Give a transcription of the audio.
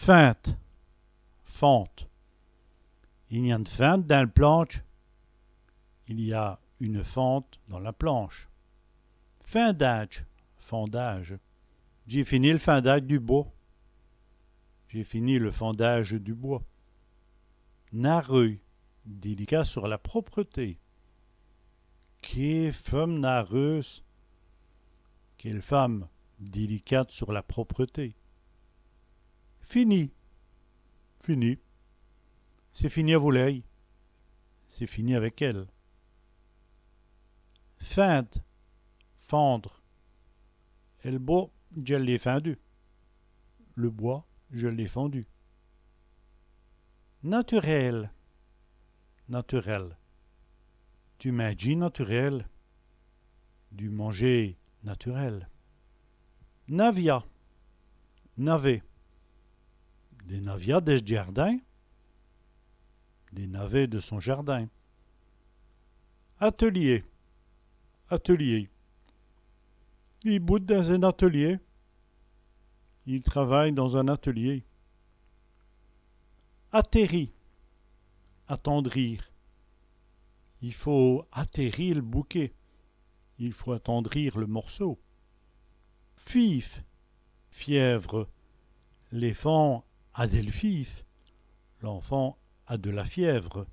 Feinte, fente. Il y a une feinte dans le planche. Il y a une fente dans la planche. Fendage, fondage. J'ai fini le fendage du bois. J'ai fini le fondage du bois. Narreux, délicat sur la propreté. Quelle femme narreuse, quelle femme délicate sur la propreté. Fini, fini. C'est fini à Vouleuil. C'est fini avec elle. Feinte, fendre. Et le bois, je l'ai fendu. Le bois, je l'ai fondu. Naturel, naturel. Tu m'as dit naturel. Du manger naturel. Navia, navet. Des navias de jardin. Des navets de son jardin. Atelier, atelier. Il boute dans un atelier. Il travaille dans un atelier. Atterri, attendrir. Il faut atterrir le bouquet. Il faut attendrir le morceau. Fif, fièvre. L'enfant a des fif. L'enfant a de la fièvre.